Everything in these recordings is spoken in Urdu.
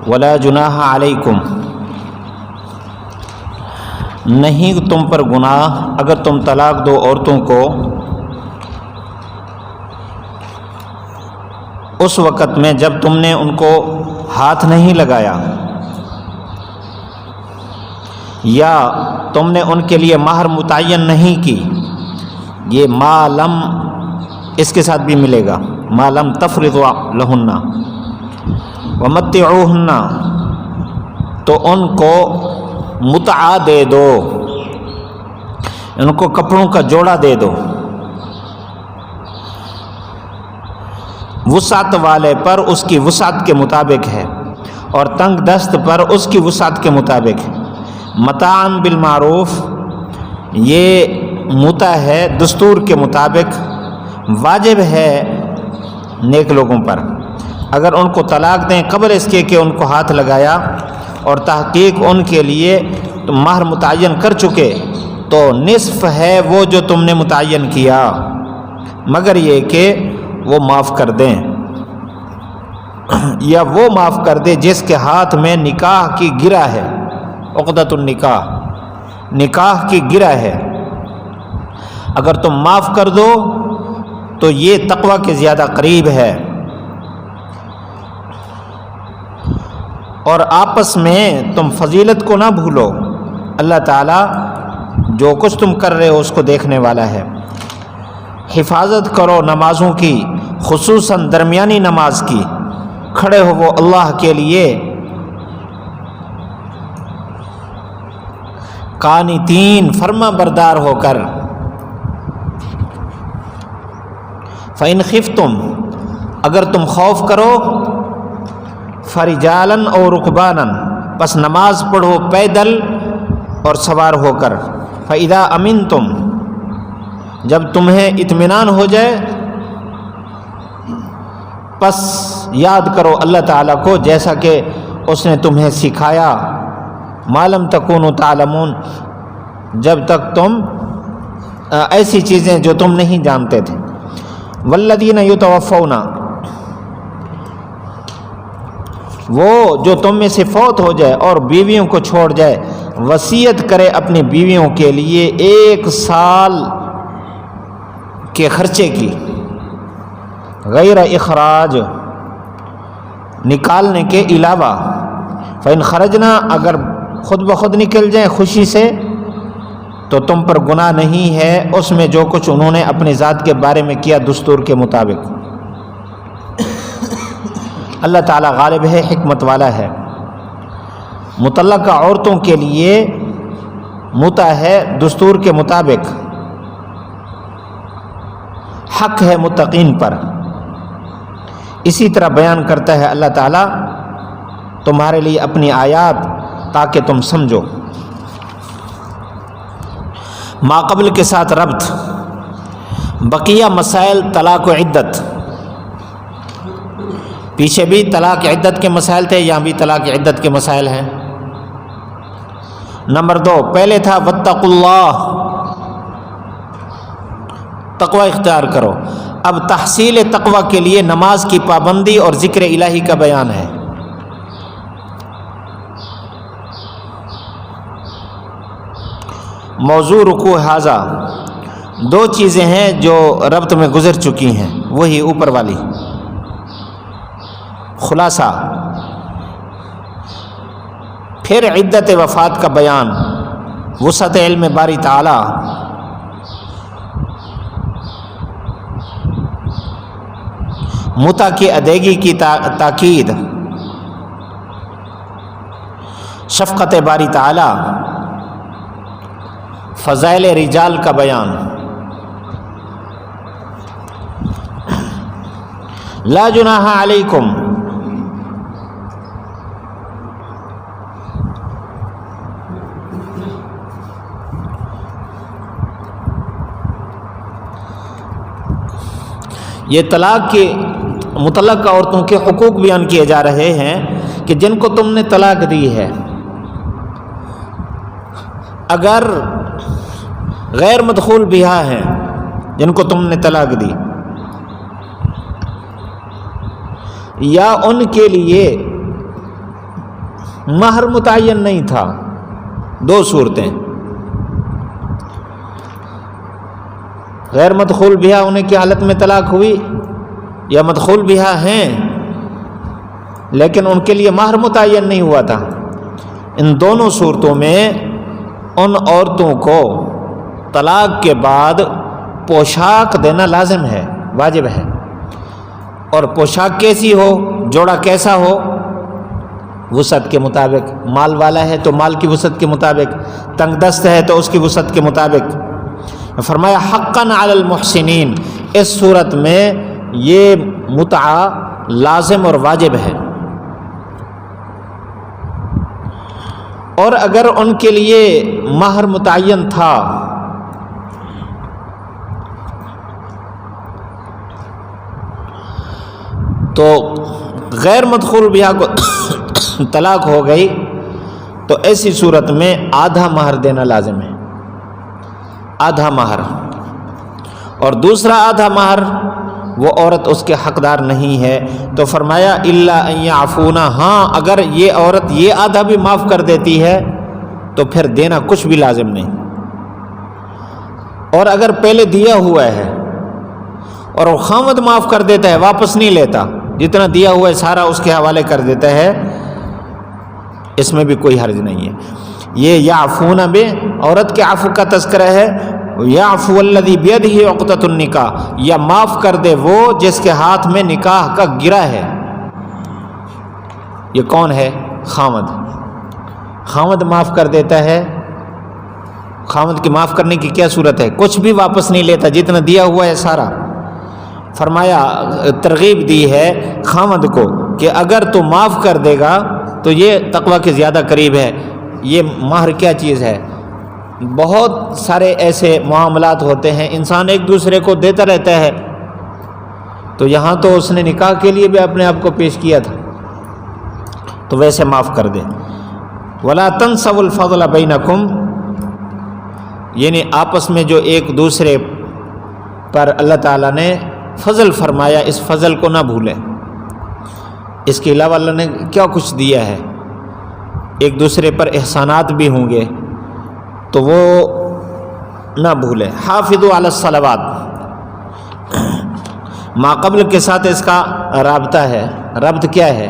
ولا جناح علیکم، نہیں تم پر گناہ اگر تم طلاق دو عورتوں کو اس وقت میں جب تم نے ان کو ہاتھ نہیں لگایا، یا تم نے ان کے لیے مہر متعین نہیں کی۔ یہ ما لم اس کے ساتھ بھی ملے گا، ما لم تفرضوا لہن ومتعوہن، تو ان کو متعہ دے دو، ان کو کپڑوں کا جوڑا دے دو، وسعت والے پر اس کی وسعت کے مطابق ہے، اور تنگ دست پر اس کی وسعت کے مطابق ہے۔ متاعن بالمعروف، یہ متع ہے دستور کے مطابق، واجب ہے نیک لوگوں پر۔ اگر ان کو طلاق دیں قبل اس کے کہ ان کو ہاتھ لگایا اور تحقیق ان کے لیے مہر متعین کر چکے، تو نصف ہے وہ جو تم نے متعین کیا، مگر یہ کہ وہ معاف کر دیں، یا وہ معاف کر دے جس کے ہاتھ میں نکاح کی گرہ ہے، عقدۃ النکاح، نکاح کی گرہ ہے۔ اگر تم معاف کر دو تو یہ تقوی کے زیادہ قریب ہے۔ اور آپس میں تم فضیلت کو نہ بھولو، اللہ تعالیٰ جو کچھ تم کر رہے ہو اس کو دیکھنے والا ہے۔ حفاظت کرو نمازوں کی، خصوصاً درمیانی نماز کی، کھڑے ہو وہ اللہ کے لیے قانتین، فرما بردار ہو کر۔ فَإِنْ خِفْتُمْ، اگر تم خوف کرو، فَرِجَالًا أَوْ رُكْبَانًا، پس نماز پڑھو پیدل اور سوار ہو کر۔ فَإِذَا أَمِنْتُمْ، جب تمہیں اطمینان ہو جائے، پس یاد کرو اللہ تعالیٰ کو جیسا کہ اس نے تمہیں سکھایا، مَا لَمْ تَكُونُوا تَعْلَمُونَ، جب تک تم ایسی چیزیں جو تم نہیں جانتے تھے۔ وَالَّذِينَ يُتَوَفَّوْنَ، وہ جو تم میں سے فوت ہو جائے اور بیویوں کو چھوڑ جائے، وصیت کرے اپنی بیویوں کے لیے 1 سال کے خرچے کی، غیر اخراج، نکالنے کے علاوہ۔ فَإِنْ خَرَجْنَا، اگر خود بخود نکل جائیں خوشی سے، تو تم پر گناہ نہیں ہے اس میں جو کچھ انہوں نے اپنی ذات کے بارے میں کیا دستور کے مطابق۔ اللہ تعالیٰ غالب ہے، حکمت والا ہے۔ مطلقہ عورتوں کے لیے متع ہے دستور کے مطابق، حق ہے متقین پر۔ اسی طرح بیان کرتا ہے اللہ تعالیٰ تمہارے لیے اپنی آیات تاکہ تم سمجھو۔ ما قبل کے ساتھ ربط، بقیہ مسائل طلاق و عدت، پیچھے بھی طلاق عدت کے مسائل تھے، یہاں بھی طلاق عدت کے مسائل ہیں۔ نمبر 2، پہلے تھا واتقوا اللہ، تقوی اختیار کرو۔ اب تحصیل تقوی کے لیے نماز کی پابندی اور ذکر الہی کا بیان ہے۔ موضوع رکوع ھذا، 2 چیزیں ہیں جو ربط میں گزر چکی ہیں، وہی اوپر والی۔ خلاصہ، پھر عدت وفات کا بیان، وسعت علم باری تعالی، متع کی ادائیگی کی تاکید، شفقت باری تعالی، فضائل رجال کا بیان۔ لا جناح علیکم، یہ طلاق کے مطلقہ عورتوں کے حقوق بیان کیے جا رہے ہیں کہ جن کو تم نے طلاق دی ہے، اگر غیر مدخول بہا ہیں جن کو تم نے طلاق دی، یا ان کے لیے مہر متعین نہیں تھا. دو صورتیں، غیر مدخول بہا ہونے کی حالت میں طلاق ہوئی یا مدخول بہا ہیں لیکن ان کے لیے مہر متعین نہیں ہوا تھا. ان دونوں صورتوں میں ان عورتوں کو طلاق کے بعد پوشاک دینا لازم ہے، واجب ہے. اور پوشاک کیسی ہو، جوڑا کیسا ہو؟ وسعت کے مطابق. مال والا ہے تو مال کی وسعت کے مطابق، تنگ دست ہے تو اس کی وسعت کے مطابق. فرمایا حقاً علی المحسنین، اس صورت میں یہ متعہ لازم اور واجب ہے. اور اگر ان کے لیے مہر متعین تھا تو غیر مدخول بہا کو طلاق ہو گئی تو ایسی صورت میں آدھا مہر دینا لازم ہے، آدھا مہر. اور دوسرا آدھا مہر وہ عورت اس کے حقدار نہیں ہے. تو فرمایا الا ان یعفونا، ہاں اگر یہ عورت یہ آدھا بھی معاف کر دیتی ہے تو پھر دینا کچھ بھی لازم نہیں. اور اگر پہلے دیا ہوا ہے اور وہ خاوند معاف کر دیتا ہے، واپس نہیں لیتا، جتنا دیا ہوا ہے سارا اس کے حوالے کر دیتا ہے، اس میں بھی کوئی حرج نہیں ہے. یہ یعفون بے عورت کے عفو کا تذکرہ ہے. یعفو الذی بیدہ عقدۃ النکاح، یا معاف کر دے وہ جس کے ہاتھ میں نکاح کا گرہ ہے. یہ کون ہے؟ خاوند. خاوند معاف کر دیتا ہے. خاوند کی معاف کرنے کی کیا صورت ہے؟ کچھ بھی واپس نہیں لیتا، جتنا دیا ہوا ہے سارا. فرمایا ترغیب دی ہے خاوند کو کہ اگر تو معاف کر دے گا تو یہ تقوی کے زیادہ قریب ہے. یہ مہر کیا چیز ہے؟ بہت سارے ایسے معاملات ہوتے ہیں انسان ایک دوسرے کو دیتا رہتا ہے، تو یہاں تو اس نے نکاح کے لیے بھی اپنے آپ کو پیش کیا تھا تو ویسے معاف کر دے. وَلَا تَنْسَوُا الْفَضْلَ بَيْنَكُمْ، یعنی آپس میں جو ایک دوسرے پر اللہ تعالیٰ نے فضل فرمایا، اس فضل کو نہ بھولیں. اس کے علاوہ اللہ نے کیا کچھ دیا ہے، ایک دوسرے پر احسانات بھی ہوں گے تو وہ نہ بھولیں. حافظوا علی الصلوات، ما قبل کے ساتھ اس کا رابطہ ہے. ربط کیا ہے؟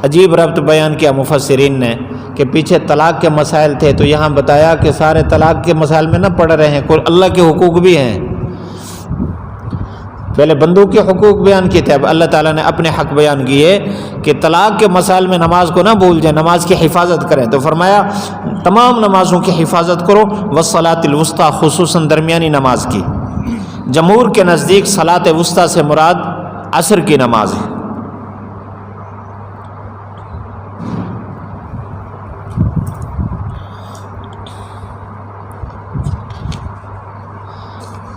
عجیب ربط بیان کیا مفسرین نے کہ پیچھے طلاق کے مسائل تھے تو یہاں بتایا کہ سارے طلاق کے مسائل میں نہ پڑ رہے ہیں، کوئی اللہ کے حقوق بھی ہیں. پہلے بندوں کے حقوق بیان کیے تھے، اب اللہ تعالیٰ نے اپنے حق بیان کیے کہ طلاق کے مسائل میں نماز کو نہ بھول جائیں، نماز کی حفاظت کریں. تو فرمایا تمام نمازوں کی حفاظت کرو، والصلاۃ الوسطیٰ، خصوصاً درمیانی نماز کی. جمہور کے نزدیک صلاۃ وسطیٰ سے مراد عصر کی نماز ہے.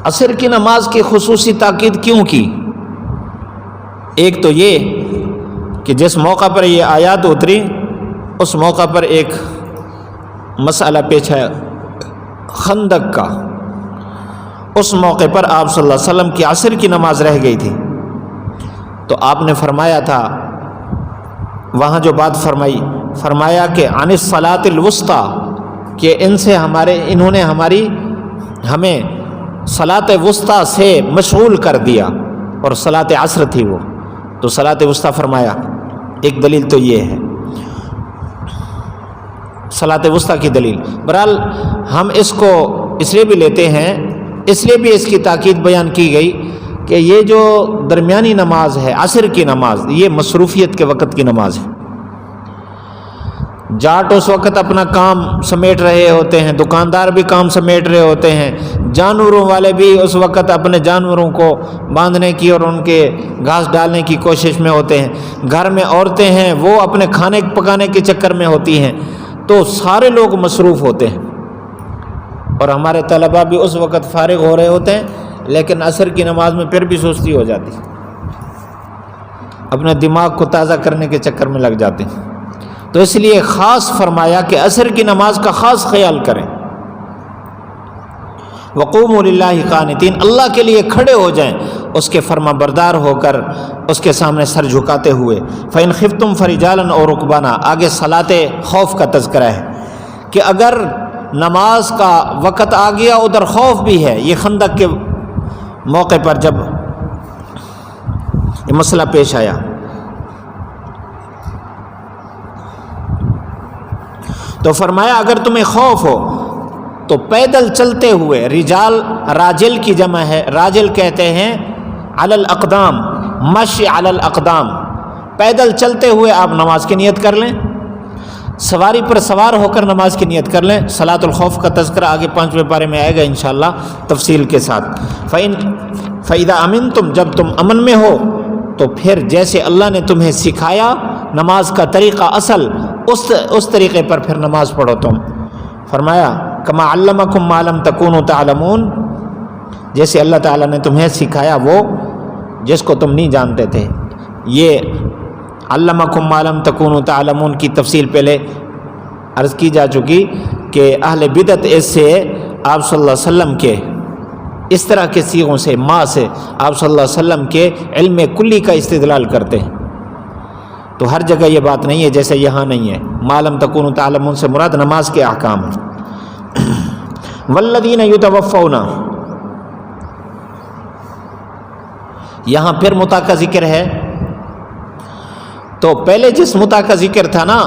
عصر کی نماز کی خصوصی تاکید کیوں کی؟ ایک تو یہ کہ جس موقع پر یہ آیات اتری اس موقع پر ایک مسئلہ پیش ہے خندق کا. اس موقع پر آپ صلی اللہ علیہ وسلم کی عصر کی نماز رہ گئی تھی تو آپ نے فرمایا تھا، وہاں جو بات فرمایا کہ عن الصلاۃ الوسطیٰ، کہ ان سے انہوں نے ہمیں صلاۃ وسطیٰ سے مشغول کر دیا، اور صلاۃ عصر تھی وہ، تو صلاۃ وسطیٰ فرمایا. ایک دلیل تو یہ ہے صلاۃ وسطیٰ کی دلیل. بہرحال ہم اس کو اس لیے بھی لیتے ہیں، اس لیے بھی اس کی تاکید بیان کی گئی کہ یہ جو درمیانی نماز ہے عصر کی نماز، یہ مصروفیت کے وقت کی نماز ہے. جاٹ اس وقت اپنا کام سمیٹ رہے ہوتے ہیں، دکاندار بھی کام سمیٹ رہے ہوتے ہیں، جانوروں والے بھی اس وقت اپنے جانوروں کو باندھنے کی اور ان کے گھاس ڈالنے کی کوشش میں ہوتے ہیں. گھر میں عورتیں ہیں وہ اپنے کھانے پکانے کے چکر میں ہوتی ہیں، تو سارے لوگ مصروف ہوتے ہیں. اور ہمارے طلباء بھی اس وقت فارغ ہو رہے ہوتے ہیں، لیکن عصر کی نماز میں پھر بھی سستی ہو جاتی، اپنے دماغ کو تازہ کرنے کے چکر میں لگ جاتے ہیں. تو اس لیے خاص فرمایا کہ عصر کی نماز کا خاص خیال کریں. وقوموا للہ قانتین، اللہ کے لیے کھڑے ہو جائیں اس کے فرما بردار ہو کر، اس کے سامنے سر جھکاتے ہوئے۔ فإن خفتم فرجالا اور رکبانا، آگے صلاۃ خوف کا تذکرہ ہے کہ اگر نماز کا وقت آ گیا ادھر خوف بھی ہے۔ یہ خندق کے موقع پر جب یہ مسئلہ پیش آیا تو فرمایا اگر تمہیں خوف ہو تو پیدل چلتے ہوئے، رجال راجل کی جمع ہے، راجل کہتے ہیں علی الاقدام، مشی علی الاقدام، پیدل چلتے ہوئے آپ نماز کی نیت کر لیں، سواری پر سوار ہو کر نماز کی نیت کر لیں۔ صلاۃ الخوف کا تذکرہ آگے 5ویں پارے میں آئے گا انشاءاللہ تفصیل کے ساتھ۔ فَإِذَا أَمِنْتُمْ، جب تم امن میں ہو تو پھر جیسے اللہ نے تمہیں سکھایا نماز کا طریقہ اصل، اس طریقے پر پھر نماز پڑھو تم۔ فرمایا کما علمکم ما لم تکونوا تعلمون، جیسے اللہ تعالیٰ نے تمہیں سکھایا وہ جس کو تم نہیں جانتے تھے۔ یہ علمکم ما لم تکونوا تعلمون کی تفصیل پہلے عرض کی جا چکی کہ اہل بدعت اس سے آپ صلی اللہ علیہ وسلم کے اس طرح کے صیغوں سے، ما سے آپ صلی اللہ علیہ وسلم کے علم کلی کا استدلال کرتے ہیں۔ تو ہر جگہ یہ بات نہیں ہے جیسے یہاں نہیں ہے۔ ما لم تکونوا تعلمون سے مراد نماز کے احکام ہیں۔ والذین یتوفون، یہاں پھر متا کا ذکر ہے۔ تو پہلے جس متا کا ذکر تھا نا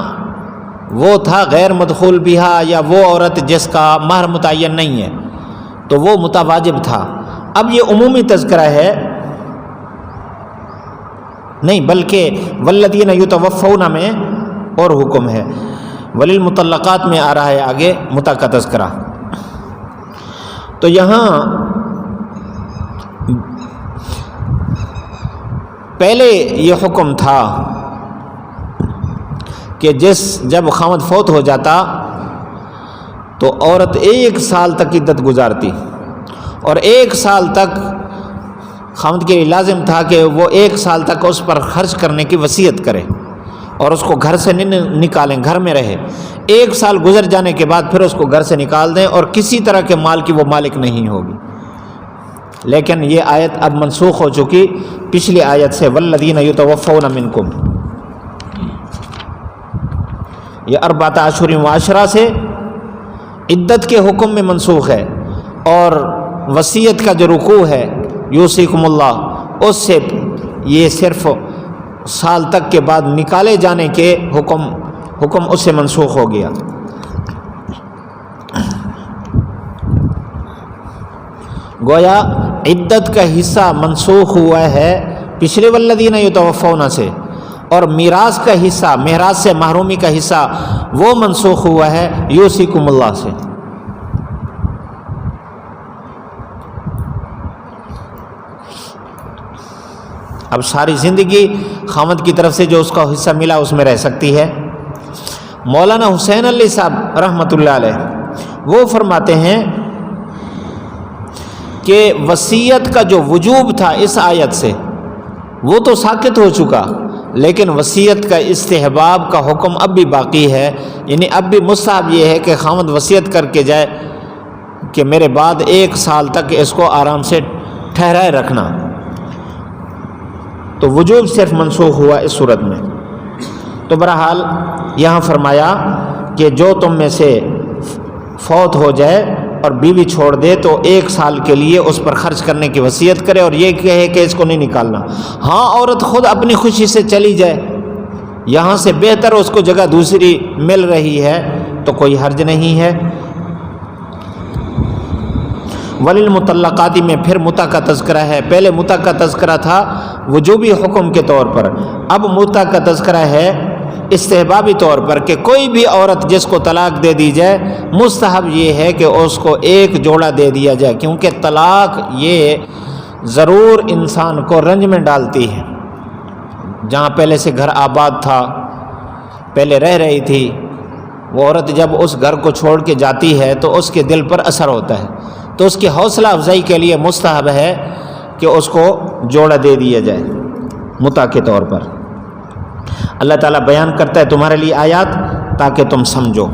وہ تھا غیر مدخول بہا، یا وہ عورت جس کا مہر متعین نہیں ہے، تو وہ متا واجب تھا۔ اب یہ عمومی تذکرہ ہے، نہیں بلکہ والذین یتوفون میں اور حکم ہے، وللمطلقات میں آ رہا ہے آگے متا کا تذکرہ۔ تو یہاں پہلے یہ حکم تھا کہ جب خاوند فوت ہو جاتا تو عورت 1 سال تک عدت گزارتی، اور 1 سال تک خاوند کے لیے لازم تھا کہ وہ 1 سال تک اس پر خرچ کرنے کی وصیت کرے اور اس کو گھر سے نہیں نکالیں، گھر میں رہے۔ 1 سال گزر جانے کے بعد پھر اس کو گھر سے نکال دیں اور کسی طرح کے مال کی وہ مالک نہیں ہوگی۔ لیکن یہ آیت اب منسوخ ہو چکی پچھلی آیت سے، والذین یتوفون منکم، یہ 14 اشہر و عشرہ سے عدت کے حکم میں منسوخ ہے، اور وصیت کا جو رکوع ہے یوصیکم اللہ، اس سے یہ صرف سال تک کے بعد نکالے جانے کے حکم اس سے منسوخ ہو گیا۔ گویا عدت کا حصہ منسوخ ہوا ہے پچھلے والذین یتوفون سے، اور میراث کا حصہ، میراث سے محرومی کا حصہ وہ منسوخ ہوا ہے یوصیکم اللہ سے۔ اب ساری زندگی خاوند کی طرف سے جو اس کا حصہ ملا اس میں رہ سکتی ہے۔ مولانا حسین علی صاحب رحمۃ اللہ علیہ وہ فرماتے ہیں کہ وصیت کا جو وجوب تھا اس آیت سے وہ تو ساقط ہو چکا، لیکن وصیت کا استحباب کا حکم اب بھی باقی ہے، یعنی اب بھی مستحب یہ ہے کہ خاوند وصیت کر کے جائے کہ میرے بعد 1 سال تک اس کو آرام سے ٹھہرائے رکھنا۔ تو وجوب صرف منسوخ ہوا اس صورت میں۔ تو بہرحال یہاں فرمایا کہ جو تم میں سے فوت ہو جائے اور بیوی چھوڑ دے تو 1 سال کے لیے اس پر خرچ کرنے کی وصیت کرے، اور یہ کہے کہ اس کو نہیں نکالنا۔ ہاں عورت خود اپنی خوشی سے چلی جائے، یہاں سے بہتر اس کو جگہ دوسری مل رہی ہے تو کوئی حرج نہیں ہے۔ وللمطلقات میں پھر متا کا تذکرہ ہے۔ پہلے متا کا تذکرہ تھا وجوبی حکم کے طور پر، اب متا کا تذکرہ ہے استحبابی طور پر کہ کوئی بھی عورت جس کو طلاق دے دی جائے مستحب یہ ہے کہ اس کو 1 جوڑا دے دیا جائے، کیونکہ طلاق یہ ضرور انسان کو رنج میں ڈالتی ہے۔ جہاں پہلے سے گھر آباد تھا، پہلے رہ رہی تھی، وہ عورت جب اس گھر کو چھوڑ کے جاتی ہے تو اس کے دل پر اثر ہوتا ہے، تو اس کی حوصلہ افزائی کے لیے مستحب ہے کہ اس کو جوڑا دے دیا جائے متا کے طور پر۔ اللہ تعالیٰ بیان کرتا ہے تمہارے لیے آیات تاکہ تم سمجھو۔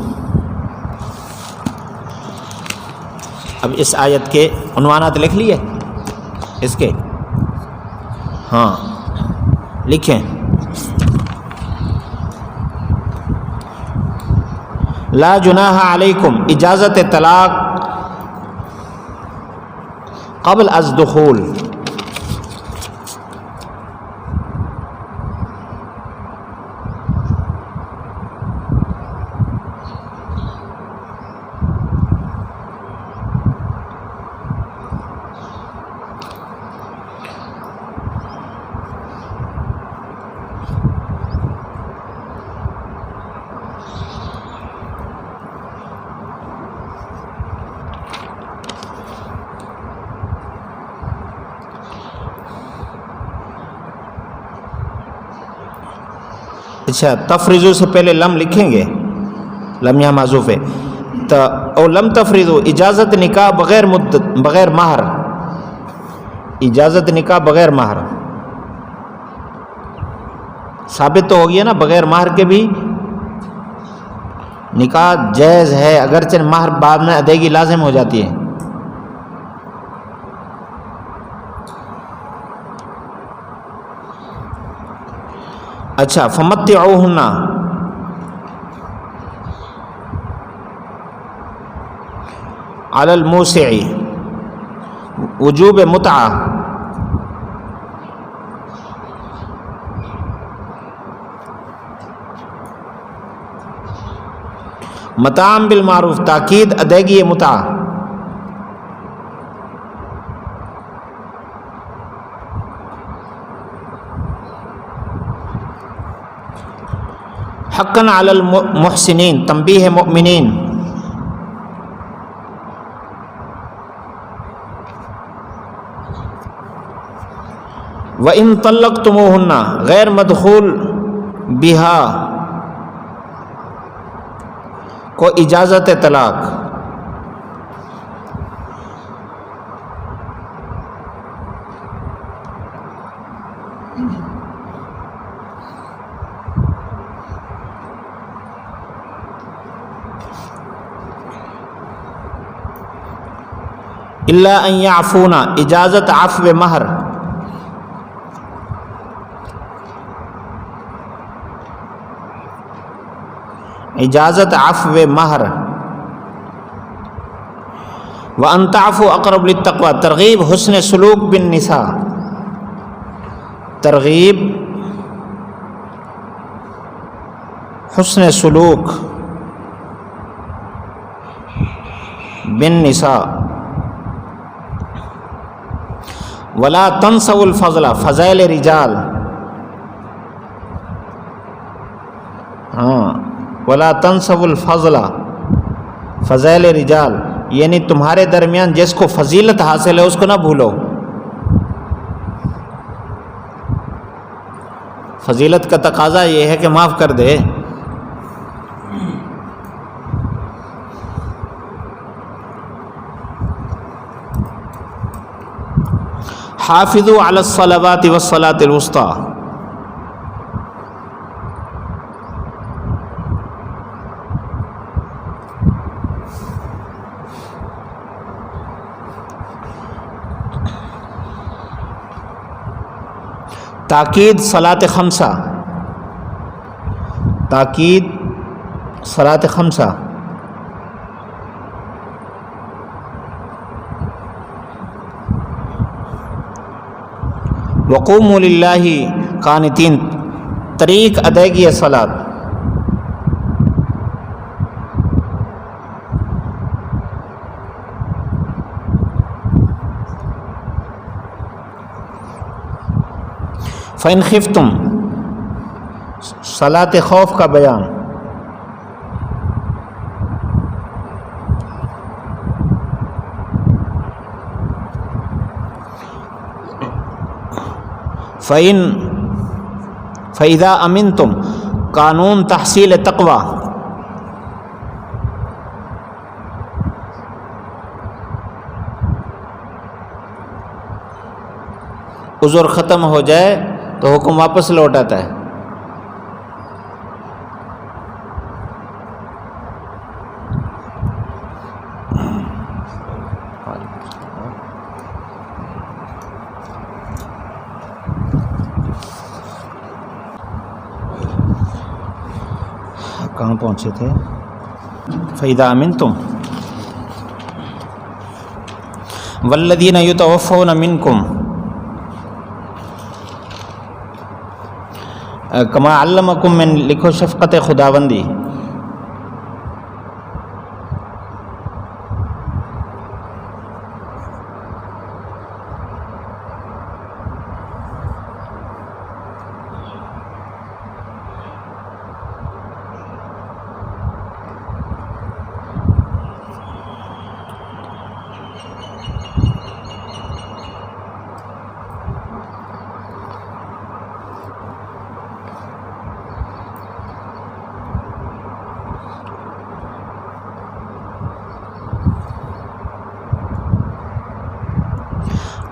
اب اس آیت کے عنوانات لکھ لیے اس کے؟ ہاں لکھیں. لا جناح علیکم، اجازت طلاق قبل از دخول. اچھا، تفریضو سے پہلے لم لکھیں گے، لم یہاں معذوف ہے. او لم تفریضو، اجازت نکاح بغیر مدت، بغیر مہر. اجازت نکاح بغیر مہر ثابت تو ہو گیا نا، بغیر مہر کے بھی نکاح جائز ہے، اگرچہ مہر بعد میں ادائیگی لازم ہو جاتی ہے. اچھا، فمتعوہن، علی الموسع وجوب متعہ. متاعا بالمعروف، تاکید ادائیگی متعہ. حقا علی المحسنین، تنبیہ مؤمنین. وَإِن طَلَّقْتُمُوهُنَّ، غیر مدخول بہا کو اجازت طلاق. الا ان یعفونا، اجازت عفو مہر. اجازت عفو مہر. وان تعفوا اقرب للتقوی، ترغیب حسن سلوک بالنساء. ترغیب حسن سلوک بالنساء. ولا تنسوا الفضل، فضائل رجال. ہاں، ولا تنسوا الفضل، فضائل رجال، یعنی تمہارے درمیان جس کو فضیلت حاصل ہے اس کو نہ بھولو. فضیلت کا تقاضا یہ ہے کہ معاف کر دے. حافظوا علی الصلوات والصلاۃ الوسطی. تاکید صلاۃ خمسہ، تاکید صلاۃ خمسہ. وقوموا للہ قانتین، طریق ادائیگی صلاۃ. فَإِنْ خِفْتُمْ، صلاۃ خوف کا بیان. فَإِذَا أَمِنْتُمْ، قانون تحصیل تقوی. عذر ختم ہو جائے تو حکم واپس لوٹ آتا ہے. کہاں پہنچے تھے؟ فَإِذَا أَمِنْتُمْ وَالَّذِينَ يُتَوَفَّوْنَ مِنْكُمْ کما علمکم من، لکھو شفقت خداوندی.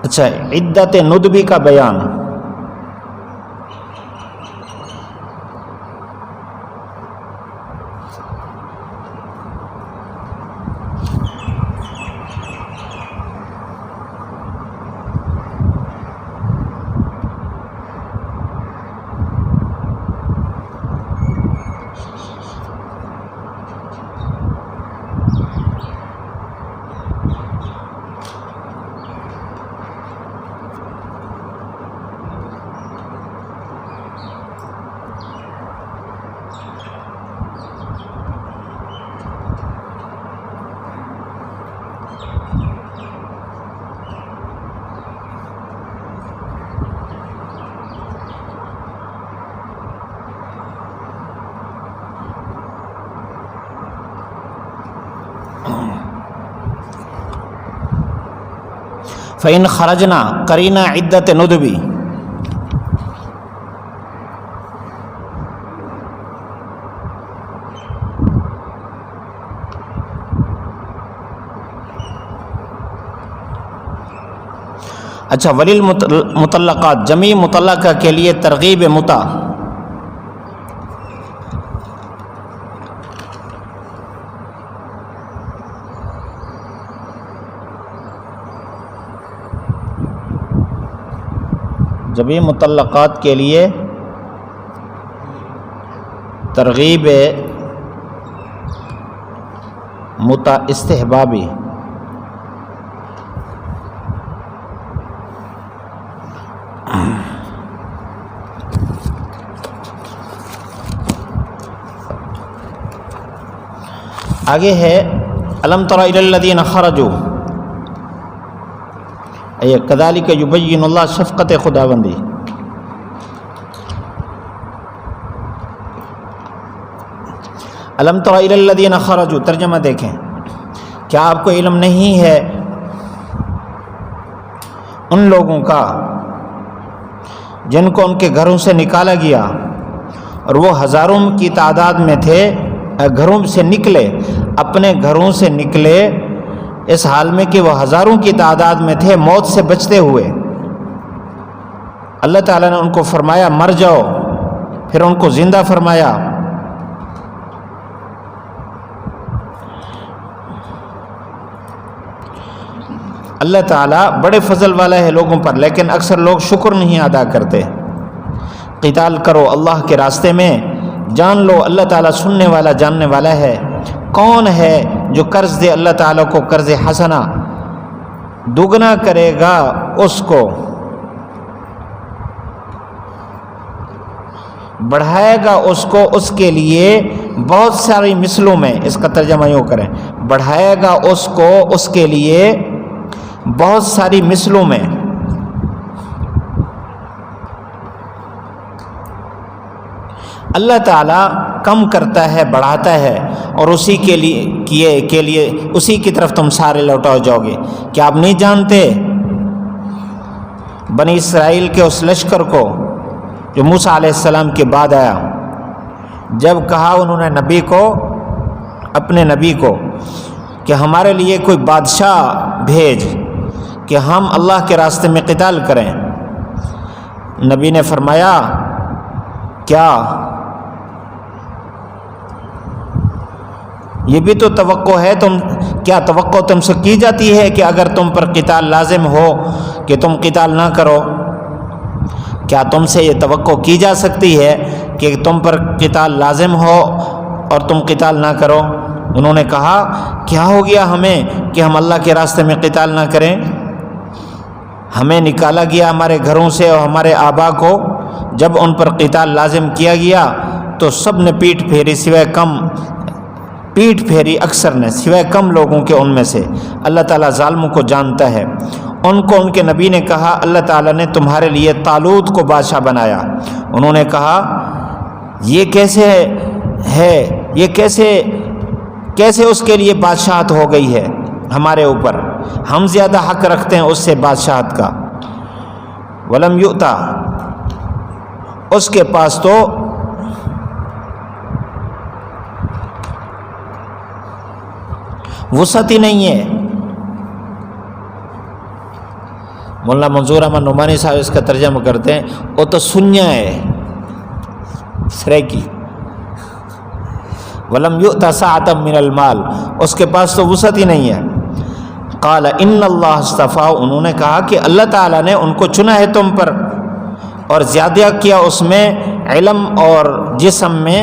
اچھا، عدت ندبی کا بیان. فَإِنْ خَرَجْنَا قَرِينَ عِدَّةِ نُدْبِ. اچھا، وَلِلْمُطَلَّقَاتِ، جمیع مطلقہ کے لیے ترغیب متع. جبھی مطلقات کے لیے ترغیب متع استحبابی. آگے ہے الم تر الی الذین خرجوا، کذالک یبین اللہ، شفقت خداوندی. الم تر الی الذین خرجوا، ترجمہ دیکھیں. کیا آپ کو علم نہیں ہے ان لوگوں کا جن کو ان کے گھروں سے نکالا گیا، اور وہ ہزاروں کی تعداد میں تھے، گھروں سے نکلے، اپنے گھروں سے نکلے اس حال میں کہ وہ ہزاروں کی تعداد میں تھے، موت سے بچتے ہوئے. اللہ تعالیٰ نے ان کو فرمایا مر جاؤ، پھر ان کو زندہ فرمایا. اللہ تعالیٰ بڑے فضل والا ہے لوگوں پر، لیکن اکثر لوگ شکر نہیں ادا کرتے. قتال کرو اللہ کے راستے میں، جان لو اللہ تعالیٰ سننے والا جاننے والا ہے. کون ہے جو قرض دے اللہ تعالیٰ کو قرض حسنہ، دگنا کرے گا اس کو، بڑھائے گا اس کو، اس کے لیے بہت ساری مثلوں میں. اس کا ترجمہ یوں کریں، بڑھائے گا اس کو اس کے لیے بہت ساری مثلوں میں. اللہ تعالیٰ کم کرتا ہے بڑھاتا ہے، اور اسی کے لیے اسی کی طرف تم سارے لوٹاؤ جاؤ گے. کیا آپ نہیں جانتے بنی اسرائیل کے اس لشکر کو جو موسیٰ علیہ السلام کے بعد آیا، جب کہا انہوں نے اپنے نبی کو کہ ہمارے لیے کوئی بادشاہ بھیج کہ ہم اللہ کے راستے میں قتال کریں، نبی نے فرمایا کیا یہ بھی تو توقع ہے، کیا توقع تم سے کی جاتی ہے کہ اگر تم پر قتال لازم ہو کہ تم قتال نہ کرو؟ کیا تم سے یہ توقع کی جا سکتی ہے کہ تم پر قتال لازم ہو اور تم قتال نہ کرو۔ انہوں نے کہا کیا ہو گیا ہمیں کہ ہم اللہ کے راستے میں قتال نہ کریں؟ ہمیں نکالا گیا ہمارے گھروں سے اور ہمارے آبا کو، جب ان پر قتال لازم کیا گیا تو سب نے پیٹھ پھیری اکثر نے سوائے کم لوگوں کے ان میں سے۔ اللہ تعالیٰ ظالموں کو جانتا ہے۔ ان کو ان کے نبی نے کہا اللہ تعالیٰ نے تمہارے لیے طالوت کو بادشاہ بنایا۔ انہوں نے کہا یہ کیسے ہے، یہ کیسے اس کے لیے بادشاہت ہو گئی ہے ہمارے اوپر، ہم زیادہ حق رکھتے ہیں اس سے بادشاہت کا۔ ولم یؤتا، اس کے پاس تو وسعت ہی نہیں ہے۔ مولانا منظور احمد نعمانی صاحب اس کا ترجمہ کرتے ہیں وہ تو سنیا ہے سرے کی۔ ولم یؤت سعۃ من المال، اس کے پاس تو وسعت ہی نہیں ہے۔ قال ان اللہ اصطفیٰ، انہوں نے کہا کہ اللہ تعالیٰ نے ان کو چنا ہے تم پر اور زیادہ کیا اس میں علم اور جسم میں،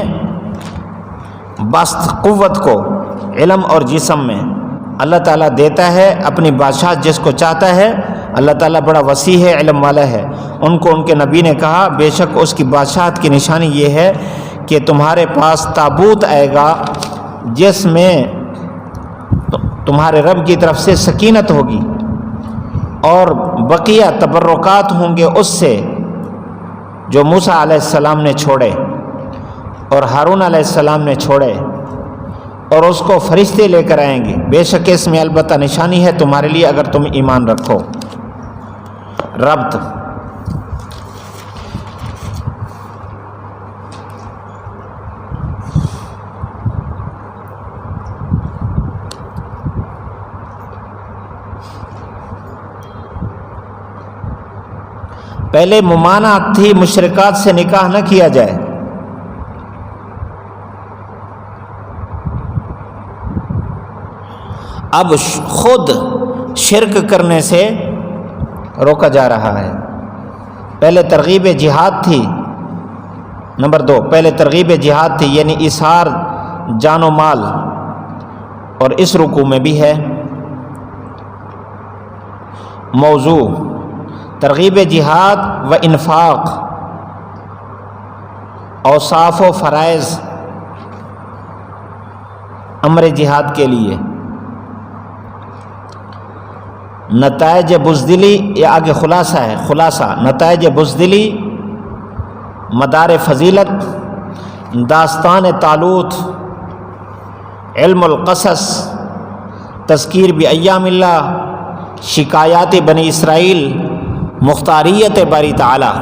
بست قوت کو علم اور جسم میں۔ اللہ تعالیٰ دیتا ہے اپنی بادشاہت جس کو چاہتا ہے، اللہ تعالیٰ بڑا وسیع ہے، علم والا ہے۔ ان کو ان کے نبی نے کہا بے شک اس کی بادشاہت کی نشانی یہ ہے کہ تمہارے پاس تابوت آئے گا جس میں تمہارے رب کی طرف سے سکینت ہوگی اور بقیہ تبرکات ہوں گے اس سے جو موسیٰ علیہ السلام نے چھوڑے اور ہارون علیہ السلام نے چھوڑے، اور اس کو فرشتے لے کر آئیں گے۔ بے شک اس میں البتہ نشانی ہے تمہارے لیے اگر تم ایمان رکھو۔ ربط، پہلے ممانعت تھی مشرکات سے نکاح نہ کیا جائے، اب خود شرک کرنے سے روکا جا رہا ہے۔ پہلے ترغیب جہاد تھی، نمبر 2 پہلے ترغیب جہاد تھی یعنی اظہار جان و مال، اور اس رکوع میں بھی ہے موضوع ترغیب جہاد و انفاق، اوصاف و فرائض امر جہاد کے لیے، نتائج بزدلی، یہ آگے خلاصہ ہے، خلاصہ نتائج بزدلی، مدار فضیلت، داستان طالوت، علم القصص، تذکیر بایام اللہ، شکایات بنی اسرائیل، مختاریت باری تعالی،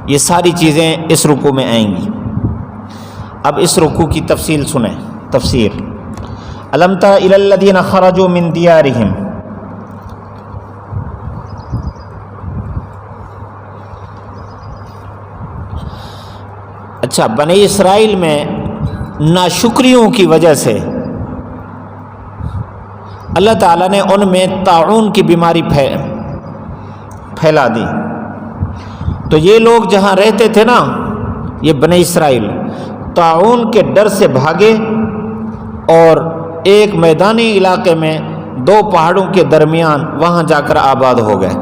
یہ ساری چیزیں اس رکوع میں آئیں گی۔ اب اس رکوع کی تفصیل سنیں، تفسیر۔ الم تر الی الذین خرجوا من دیارہم، اچھا بنی اسرائیل میں ناشکریوں کی وجہ سے اللہ تعالیٰ نے ان میں طاعون کی بیماری پھیلا دی۔ تو یہ لوگ جہاں رہتے تھے نا، یہ بنی اسرائیل طاعون کے ڈر سے بھاگے اور ایک میدانی علاقے میں 2 پہاڑوں کے درمیان وہاں جا کر آباد ہو گئے،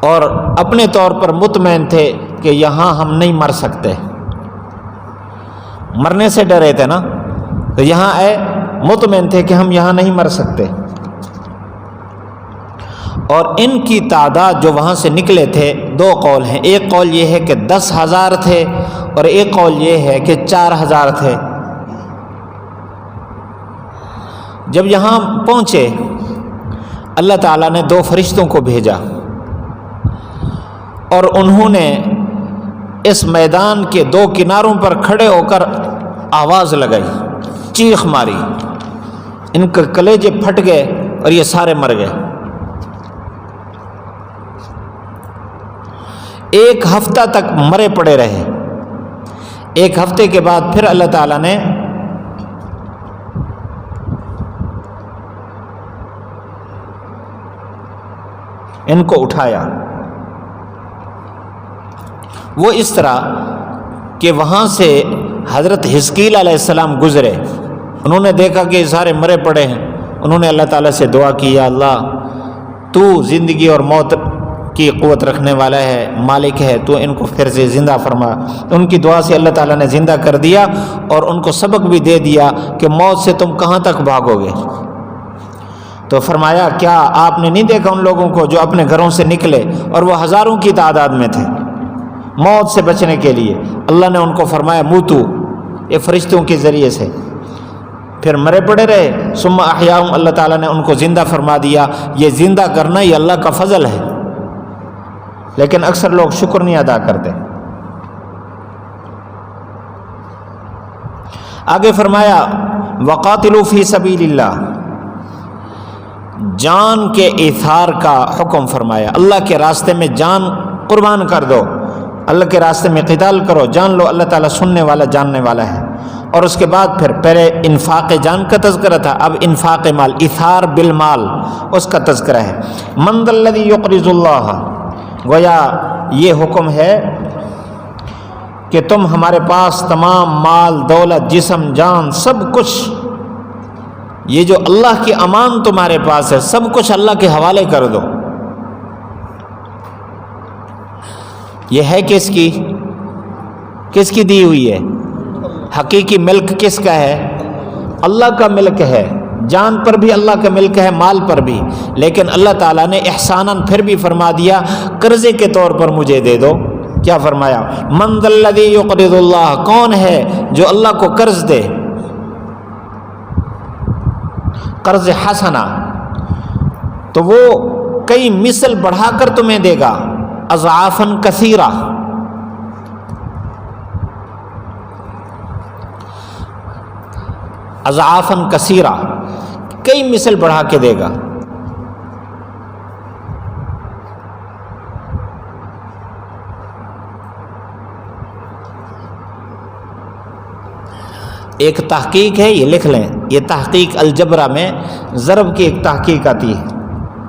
اور اپنے طور پر مطمئن تھے کہ یہاں ہم نہیں مر سکتے، مرنے سے ڈرے تھے نا، تو یہاں آئے مطمئن تھے کہ ہم یہاں نہیں مر سکتے۔ اور ان کی تعداد جو وہاں سے نکلے تھے 2 قول ہیں، ایک قول یہ ہے کہ 10,000 تھے اور ایک قول یہ ہے کہ 4,000 تھے۔ جب یہاں پہنچے اللہ تعالیٰ نے 2 فرشتوں کو بھیجا اور انہوں نے اس میدان کے 2 کناروں پر کھڑے ہو کر آواز لگائی، چیخ ماری، ان کے کلیجے پھٹ گئے اور یہ سارے مر گئے۔ 1 ہفتہ تک مرے پڑے رہے۔ 1 ہفتے کے بعد پھر اللہ تعالیٰ نے ان کو اٹھایا۔ وہ اس طرح کہ وہاں سے حضرت حزقیل علیہ السلام گزرے، انہوں نے دیکھا کہ یہ سارے مرے پڑے ہیں، انہوں نے اللہ تعالیٰ سے دعا کی، یا اللہ تو زندگی اور موت کی قوت رکھنے والا ہے، مالک ہے، تو ان کو پھر سے زندہ فرما۔ ان کی دعا سے اللہ تعالیٰ نے زندہ کر دیا اور ان کو سبق بھی دے دیا کہ موت سے تم کہاں تک بھاگو گے۔ تو فرمایا کیا آپ نے نہیں دیکھا ان لوگوں کو جو اپنے گھروں سے نکلے اور وہ ہزاروں کی تعداد میں تھے موت سے بچنے کے لیے، اللہ نے ان کو فرمایا موتو، یہ فرشتوں کے ذریعے سے، پھر مرے پڑے رہے، ثم احیاہم، اللہ تعالیٰ نے ان کو زندہ فرما دیا۔ یہ زندہ کرنا یہ اللہ کا فضل ہے، لیکن اکثر لوگ شکر نہیں ادا کرتے۔ آگے فرمایا وقاتلوا فی سبیل اللہ، جان کے ایثار کا حکم فرمایا، اللہ کے راستے میں جان قربان کر دو، اللہ کے راستے میں قتال کرو، جان لو اللہ تعالیٰ سننے والا جاننے والا ہے۔ اور اس کے بعد پھر پہلے انفاق جان کا تذکرہ تھا، اب انفاق مال، ایثار بالمال، اس کا تذکرہ ہے۔ من ذا الذی یقرض اللہ، گویا یہ حکم ہے کہ تم ہمارے پاس تمام مال دولت جسم جان سب کچھ، یہ جو اللہ کی امان تمہارے پاس ہے سب کچھ اللہ کے حوالے کر دو۔ یہ ہے کس کی دی ہوئی ہے؟ حقیقی ملک کس کا ہے؟ اللہ کا ملک ہے، جان پر بھی اللہ کا ملک ہے، مال پر بھی، لیکن اللہ تعالیٰ نے احساناً پھر بھی فرما دیا قرضے کے طور پر مجھے دے دو۔ کیا فرمایا؟ من ذا الذی یقرض اللہ، کون ہے جو اللہ کو قرض دے، قرض حسنہ، تو وہ کئی مثل بڑھا کر تمہیں دے گا، اضعافاً کثیرہ، اضعافاً کثیرہ، کئی مثل بڑھا کے دے گا۔ ایک تحقیق ہے، یہ لکھ لیں، یہ تحقیق الجبرہ میں ضرب کی ایک تحقیق آتی ہے،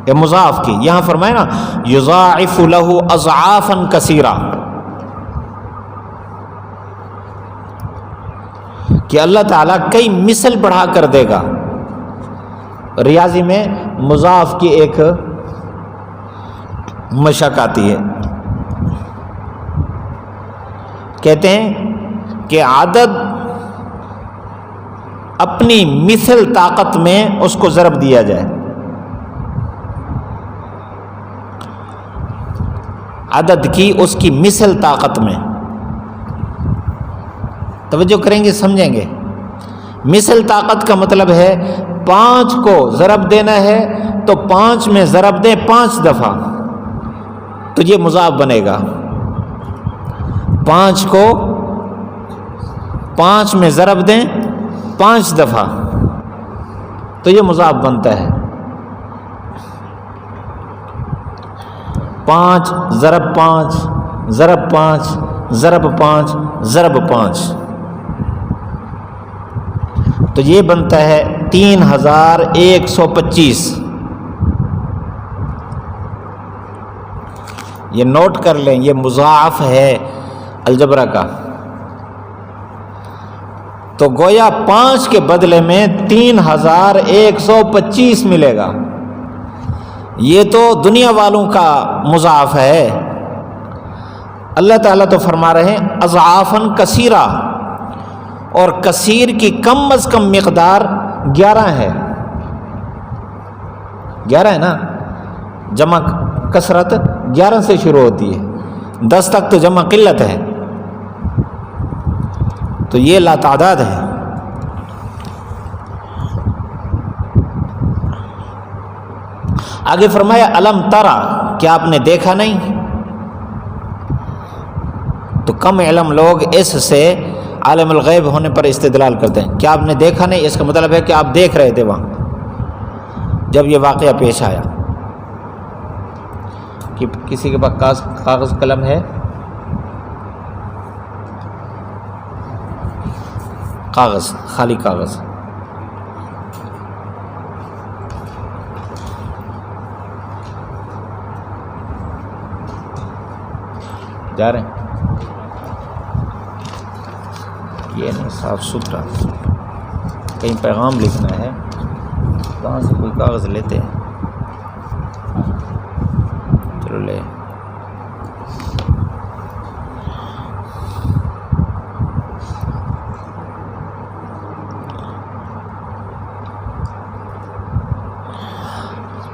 یہ مضاعف کی، یہاں فرمائے نا یضاعف لہ اضعافاً کثیرہ، کہ اللہ تعالیٰ کئی مثل بڑھا کر دے گا۔ ریاضی میں مضاعف کی ایک مشق آتی ہے، کہتے ہیں کہ عدد اپنی مثل طاقت میں اس کو ضرب دیا جائے، عدد کی اس کی مثل طاقت میں، توجہ کریں گے سمجھیں گے۔ مثل طاقت کا مطلب ہے 5 کو ضرب دینا ہے تو 5 میں ضرب دیں 5 دفعہ تو یہ مضاعف بنے گا، 5 کو 5 میں ضرب دیں 5 دفعہ تو یہ مضاعف بنتا ہے، 5 ضرب 5 ضرب 5 ضرب 5 ضرب 5، تو یہ بنتا ہے 3125۔ یہ نوٹ کر لیں، یہ مضاعف ہے الجبرا کا، تو گویا 5 کے بدلے میں 3125 ملے گا۔ یہ تو دنیا والوں کا مضاعف ہے، اللہ تعالیٰ تو فرما رہے ہیں اضعافاً کثیرہ، اور کثیر کی کم از کم مقدار 11 ہے، 11 ہے نا، جمع کثرت 11 سے شروع ہوتی ہے، 10 تک تو جمع قلت ہے، تو یہ لا تعداد ہے۔ آگے فرمایا الم ترا، کیا آپ نے دیکھا نہیں؟ تو کم علم لوگ اس سے عالم الغیب ہونے پر استدلال کرتے ہیں، کیا آپ نے دیکھا نہیں، اس کا مطلب ہے کہ آپ دیکھ رہے تھے وہاں جب یہ واقعہ پیش آیا۔ کہ کسی کے پاس کاغذ قلم ہے؟ کاغذ، خالی کاغذ، جا رہے ہیں؟ یہ نہیں صاف ستھرا، کہیں پیغام لکھنا ہے، کہاں سے کوئی کاغذ لیتے ہیں؟ چلو لے۔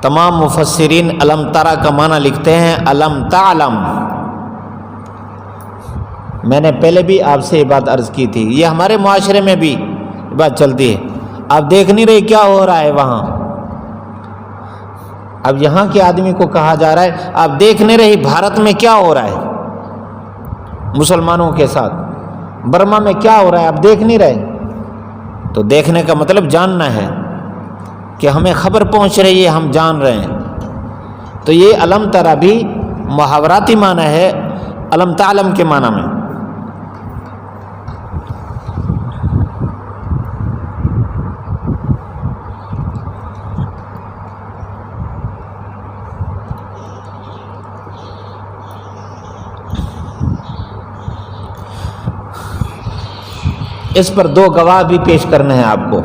تمام مفسرین علم ترا کا معنی لکھتے ہیں علم تعلم۔ میں نے پہلے بھی آپ سے یہ بات عرض کی تھی، یہ ہمارے معاشرے میں بھی بات چلتی ہے۔ آپ دیکھ نہیں رہے کیا ہو رہا ہے وہاں؟ اب یہاں کے آدمی کو کہا جا رہا ہے آپ دیکھ نہیں رہے بھارت میں کیا ہو رہا ہے مسلمانوں کے ساتھ، برما میں کیا ہو رہا ہے، آپ دیکھ نہیں رہے؟ تو دیکھنے کا مطلب جاننا ہے کہ ہمیں خبر پہنچ رہی ہے، ہم جان رہے ہیں۔ تو یہ علم ترا بھی محاوراتی معنی ہے علم تعلم کے معنی میں۔ اس پر دو گواہ بھی پیش کرنے ہیں آپ کو۔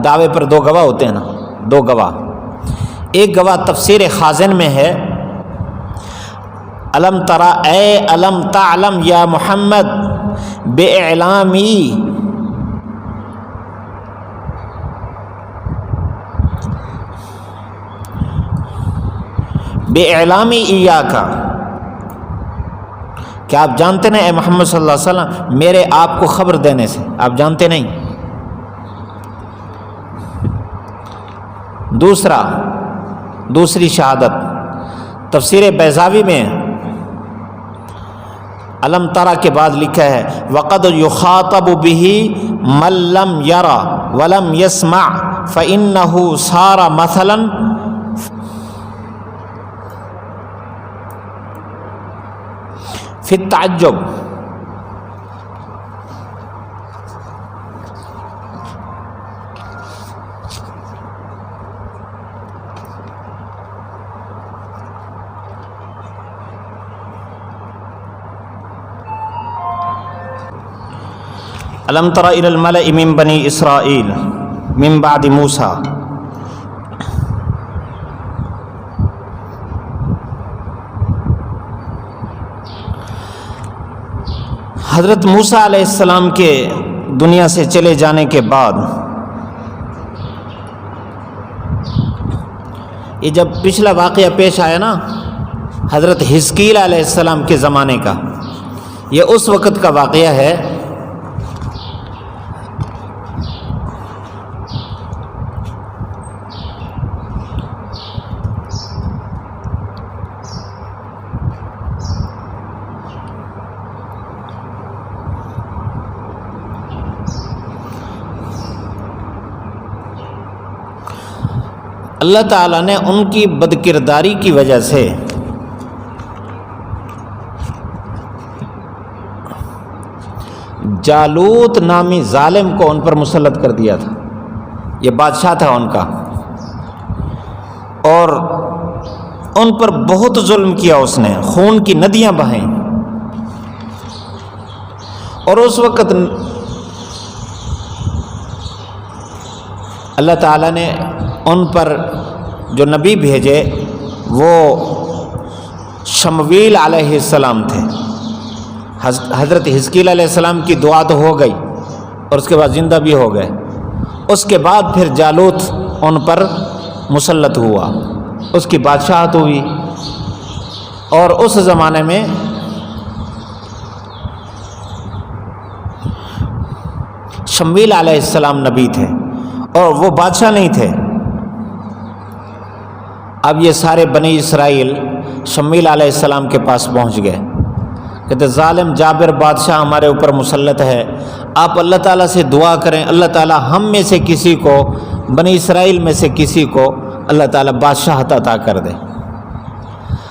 دعوے پر دو گواہ ہوتے ہیں نا، دو گواہ۔ ایک گواہ تفسیر خازن میں ہے علم ترا اے علم تعلم یا محمد بِإِعْلَامِ إِيَّاكَ، کیا آپ جانتے نہیں اے محمد صلی اللہ علیہ وسلم میرے آپ کو خبر دینے سے، آپ جانتے نہیں؟ دوسری شہادت تفسیر بیضاوی میں علم ترا کے بعد لکھا ہے وَقَدْ يُخَاطَبُ بِهِ مَنْ لَمْ يَرَ وَلَمْ يَسْمَعْ فَإِنَّهُ صَارَ مَثَلًا فی التعجب۔ الم تر الی الملأ من بنی اسرائیل من بعد موسیٰ، حضرت موسیٰ علیہ السلام کے دنیا سے چلے جانے کے بعد یہ جب پچھلا واقعہ پیش آیا نا حضرت حزقیل علیہ السلام کے زمانے کا، یہ اس وقت کا واقعہ ہے۔ اللہ تعالیٰ نے ان کی بدکرداری کی وجہ سے جالوت نامی ظالم کو ان پر مسلط کر دیا تھا، یہ بادشاہ تھا ان کا، اور ان پر بہت ظلم کیا، اس نے خون کی ندیاں بہائیں، اور اس وقت اللہ تعالیٰ نے ان پر جو نبی بھیجے وہ شمویل علیہ السلام تھے۔ حضرت حزقیل علیہ السلام کی دعا تو ہو گئی اور اس کے بعد زندہ بھی ہو گئے، اس کے بعد پھر جالوت ان پر مسلط ہوا، اس کی بادشاہت ہوئی، اور اس زمانے میں شمویل علیہ السلام نبی تھے اور وہ بادشاہ نہیں تھے۔ اب یہ سارے بنی اسرائیل شمویل علیہ السلام کے پاس پہنچ گئے، کہتے ظالم جابر بادشاہ ہمارے اوپر مسلط ہے، آپ اللہ تعالیٰ سے دعا کریں اللہ تعالیٰ ہم میں سے کسی کو، بنی اسرائیل میں سے کسی کو اللہ تعالیٰ بادشاہت عطا کر دے۔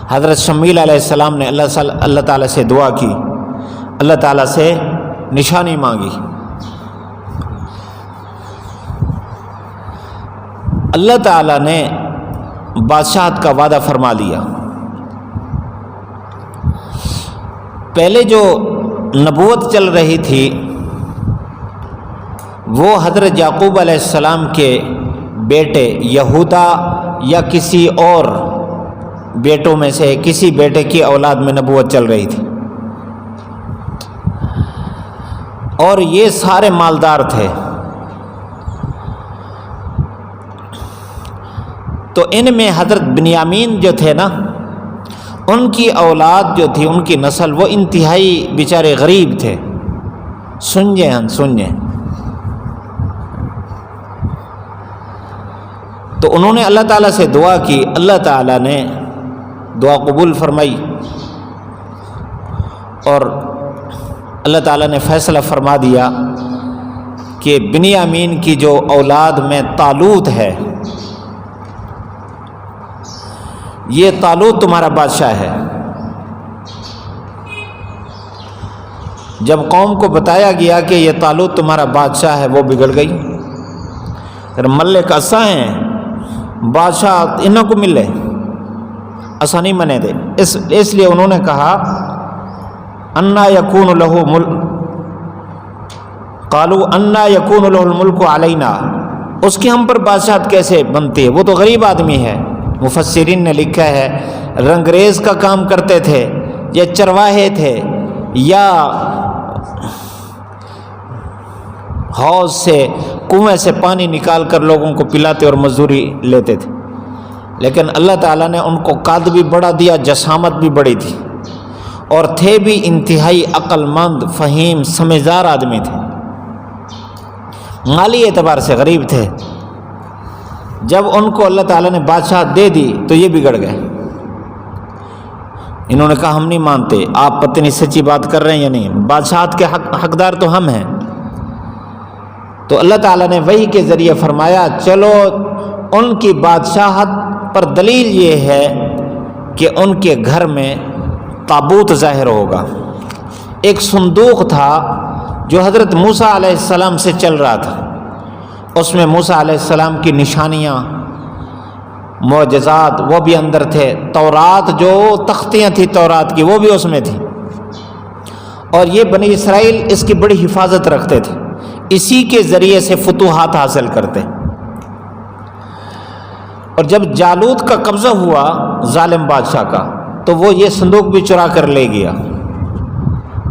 حضرت شمویل علیہ السلام نے اللہ تعالیٰ سے دعا کی، اللہ تعالیٰ سے نشانی مانگی، اللہ تعالیٰ نے بادشاہت کا وعدہ فرما دیا۔ پہلے جو نبوت چل رہی تھی وہ حضرت یعقوب علیہ السلام کے بیٹے یہودا یا کسی اور بیٹوں میں سے کسی بیٹے کی اولاد میں نبوت چل رہی تھی، اور یہ سارے مالدار تھے۔ تو ان میں حضرت بنیامین جو تھے نا، ان کی اولاد جو تھی، ان کی نسل، وہ انتہائی بیچارے غریب تھے، سنجے۔ تو انہوں نے اللہ تعالیٰ سے دعا کی، اللہ تعالیٰ نے دعا قبول فرمائی، اور اللہ تعالیٰ نے فیصلہ فرما دیا کہ بنیامین کی جو اولاد میں طالوت ہے، یہ طالوت تمہارا بادشاہ ہے۔ جب قوم کو بتایا گیا کہ یہ طالوت تمہارا بادشاہ ہے، وہ بگڑ گئی، پھر ملک اسا ہیں بادشاہ انہوں کو ملے، اسا نہیں منے دے۔ اس لیے انہوں نے کہا انا یکون لہ قالوا انا یکون لہ الملک علینا، اس کی ہم پر بادشاہت کیسے بنتی ہے، وہ تو غریب آدمی ہے۔ مفسرین نے لکھا ہے رنگریز کا کام کرتے تھے، یا چرواہے تھے، یا حوض سے کنویں سے پانی نکال کر لوگوں کو پلاتے اور مزدوری لیتے تھے، لیکن اللہ تعالیٰ نے ان کو قد بھی بڑا دیا، جسامت بھی بڑی تھی، اور تھے بھی انتہائی عقل مند، فہیم، سمجھدار آدمی تھے، مالی اعتبار سے غریب تھے۔ جب ان کو اللہ تعالیٰ نے بادشاہت دے دی تو یہ بگڑ گئے، انہوں نے کہا ہم نہیں مانتے، آپ پتہ نہیں سچی بات کر رہے ہیں یا نہیں، بادشاہت کے حقدار تو ہم ہیں۔ تو اللہ تعالیٰ نے وحی کے ذریعے فرمایا چلو ان کی بادشاہت پر دلیل یہ ہے کہ ان کے گھر میں تابوت ظاہر ہوگا۔ ایک صندوق تھا جو حضرت موسیٰ علیہ السلام سے چل رہا تھا، اس میں موسیٰ علیہ السلام کی نشانیاں، معجزات وہ بھی اندر تھے، تورات جو تختیاں تھیں تورات کی وہ بھی اس میں تھی، اور یہ بنی اسرائیل اس کی بڑی حفاظت رکھتے تھے، اسی کے ذریعے سے فتوحات حاصل کرتے۔ اور جب جالوت کا قبضہ ہوا ظالم بادشاہ کا، تو وہ یہ صندوق بھی چرا کر لے گیا،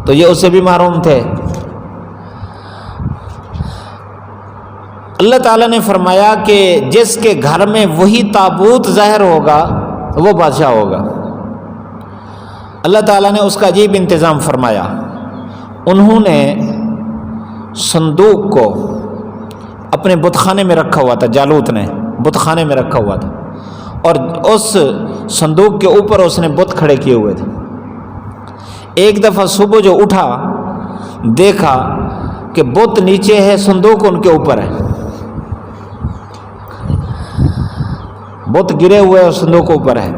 تو یہ اسے بھی محروم تھے۔ اللہ تعالیٰ نے فرمایا کہ جس کے گھر میں وہی تابوت ظاہر ہوگا وہ بادشاہ ہوگا۔ اللہ تعالیٰ نے اس کا عجیب انتظام فرمایا، انہوں نے صندوق کو اپنے بت خانے میں رکھا ہوا تھا، جالوت نے بت خانے میں رکھا ہوا تھا، اور اس صندوق کے اوپر اس نے بت کھڑے کیے ہوئے تھے۔ ایک دفعہ صبح جو اٹھا دیکھا کہ بت نیچے ہے، صندوق ان کے اوپر ہے، بت گرے ہوئے اور صندوق اوپر ہے۔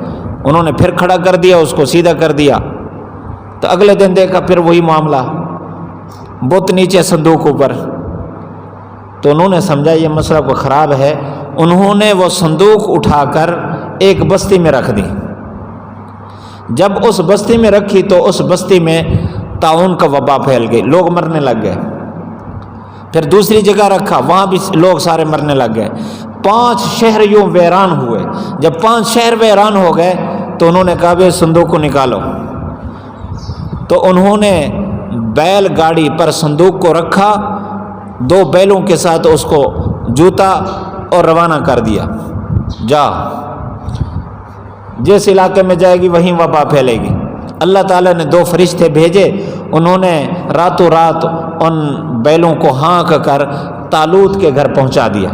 انہوں نے پھر کھڑا کر دیا، اس کو سیدھا کر دیا، تو اگلے دن دیکھا پھر وہی معاملہ، بت نیچے صندوق اوپر۔ تو انہوں نے سمجھا یہ مسئلہ کو خراب ہے، انہوں نے وہ صندوق اٹھا کر ایک بستی میں رکھ دی۔ جب اس بستی میں رکھی تو اس بستی میں طاعون کا وبا پھیل گئی، لوگ مرنے لگ گئے۔ پھر دوسری جگہ رکھا، وہاں بھی لوگ سارے مرنے لگ گئے۔ 5 شہر یوں ویران ہوئے۔ جب 5 شہر ویران ہو گئے تو انہوں نے کہا بھئی صندوق کو نکالو، تو انہوں نے بیل گاڑی پر صندوق کو رکھا، 2 بیلوں کے ساتھ اس کو جوتا اور روانہ کر دیا، جا جس علاقے میں جائے گی وہیں وبا پھیلے گی۔ اللہ تعالیٰ نے 2 فرشتے بھیجے، انہوں نے راتوں رات ان بیلوں کو ہانک کر طالوت کے گھر پہنچا دیا۔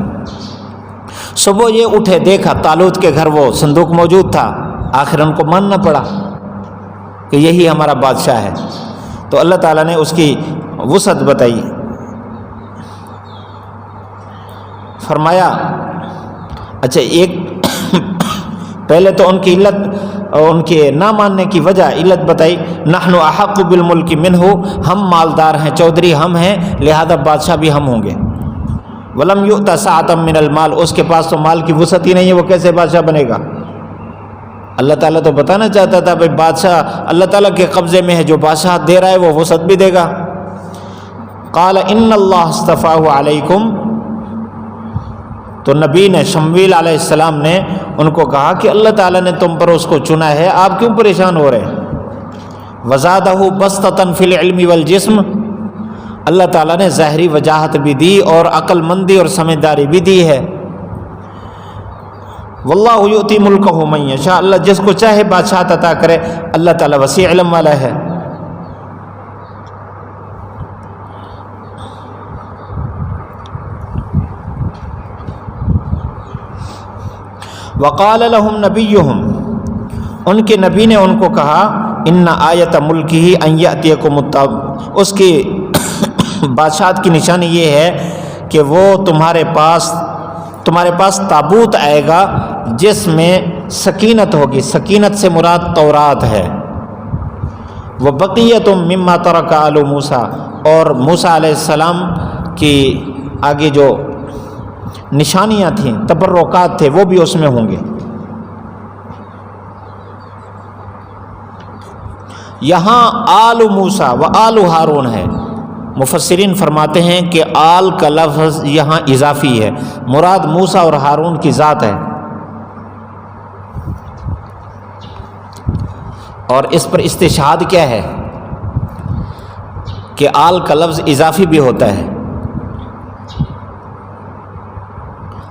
صبح یہ اٹھے، دیکھا طالوت کے گھر وہ صندوق موجود تھا، آخر ان کو ماننا پڑا کہ یہی ہمارا بادشاہ ہے۔ تو اللہ تعالیٰ نے اس کی وسعت بتائی، فرمایا اچھا ایک پہلے تو ان کی علت، ان کے نہ ماننے کی وجہ علت بتائی، نحن احق بالملک منہ، ہم مالدار ہیں، چودھری ہم ہیں، لہذا بادشاہ بھی ہم ہوں گے۔ ولم یؤت سعۃ من المال، اس کے پاس تو مال کی وسعت ہی نہیں ہے، وہ کیسے بادشاہ بنے گا؟ اللہ تعالیٰ تو بتانا چاہتا تھا بھائی بادشاہ اللہ تعالیٰ کے قبضے میں ہے، جو بادشاہ دے رہا ہے وہ وسعت بھی دے گا۔ قال ان اللہ اصطفاہ علیکم، تو نبی نے شمویل علیہ السلام نے ان کو کہا کہ اللہ تعالیٰ نے تم پر اس کو چنا ہے، آپ کیوں پریشان ہو رہے ہیں؟ وزادہ بسطۃ فی العلم والجسم، اللہ تعالیٰ نے ظاہری وجاہت بھی دی اور عقل مندی اور سمجھداری بھی دی ہے۔ واللہ یؤتی ملکہ من یشاء، اللہ جس کو چاہے بادشاہت عطا کرے، اللہ تعالیٰ وسیع علم والا ہے۔ وقال لهم نبیہم، ان کے نبی نے ان کو کہا ان آیت ملکہ ان یأتیکم التابوت، اس کی بادشاہت کی نشانی یہ ہے کہ وہ تمہارے پاس تابوت آئے گا جس میں سکینت ہوگی، سکینت سے مراد تورات ہے، وبقیۃ مما ترک آل موسیٰ، اور موسیٰ علیہ السلام کی آگے جو نشانیاں تھیں، تبرکات تھے، وہ بھی اس میں ہوں گے۔ یہاں آل موسیٰ و آل ہارون ہے، مفسرین فرماتے ہیں کہ آل کا لفظ یہاں اضافی ہے، مراد موسیٰ اور ہارون کی ذات ہے، اور اس پر استشہاد کیا ہے کہ آل کا لفظ اضافی بھی ہوتا ہے۔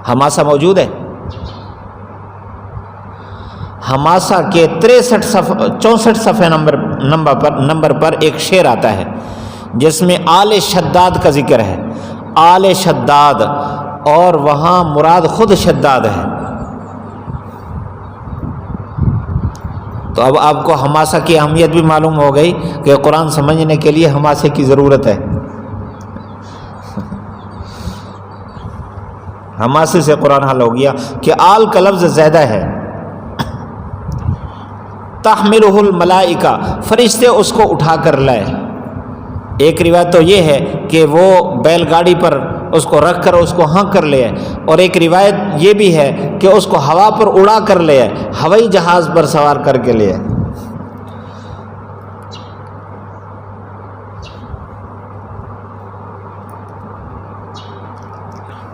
حماسہ موجود ہے، حماسہ کے 64 صفحہ نمبر پر ایک شعر آتا ہے جس میں آل شداد کا ذکر ہے، آل شداد، اور وہاں مراد خود شداد ہے۔ تو اب آپ کو حماسہ کی اہمیت بھی معلوم ہو گئی کہ قرآن سمجھنے کے لیے حماسے کی ضرورت ہے۔ حماسے سے قرآن حل ہو گیا کہ آل کا لفظ زیادہ ہے۔ تحملہ الملائکہ، فرشتے اس کو اٹھا کر لائے۔ ایک روایت تو یہ ہے کہ وہ بیل گاڑی پر اس کو رکھ کر اس کو ہانک کر لے آئے، اور ایک روایت یہ بھی ہے کہ اس کو ہوا پر اڑا کر لے آئے، ہوائی جہاز پر سوار کر کے لے آئے۔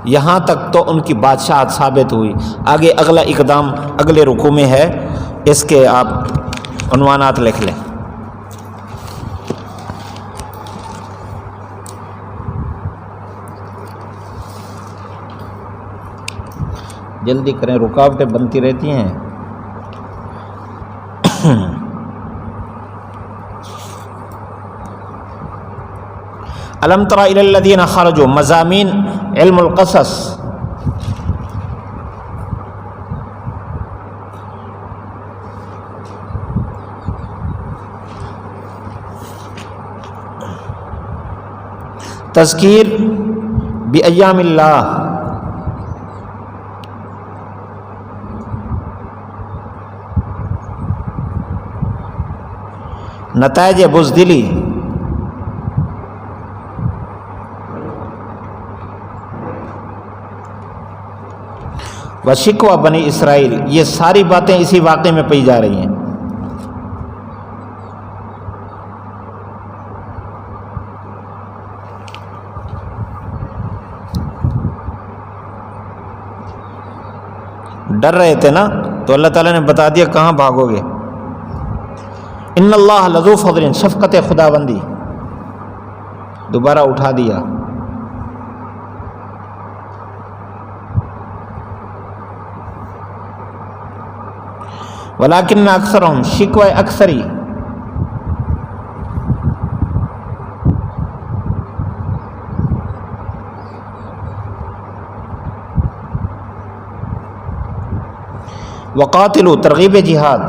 یہاں تک تو ان کی بادشاہت ثابت ہوئی۔ آگے اگلا اقدام اگلے رکوع میں ہے، اس کے آپ عنوانات لکھ لیں۔ جلدی کریں، رکاوٹیں بنتی رہتی ہیں۔ الم تر الی الذین خرجوا، مضامین علم القصص۔ تذکیر بایام اللہ، نتائج بزدلی، و شکوہ بنی اسرائیل، یہ ساری باتیں اسی واقعے میں پائی جا رہی ہیں۔ ڈر رہے تھے نا، تو اللہ تعالیٰ نے بتا دیا کہاں بھاگو گے۔ ان اللہ لذو فضل، شفقت خداوندی، دوبارہ اٹھا دیا۔ ولیکن اکثرہم، شکوہ اکثری، وقاتلوا، ترغیب جہاد،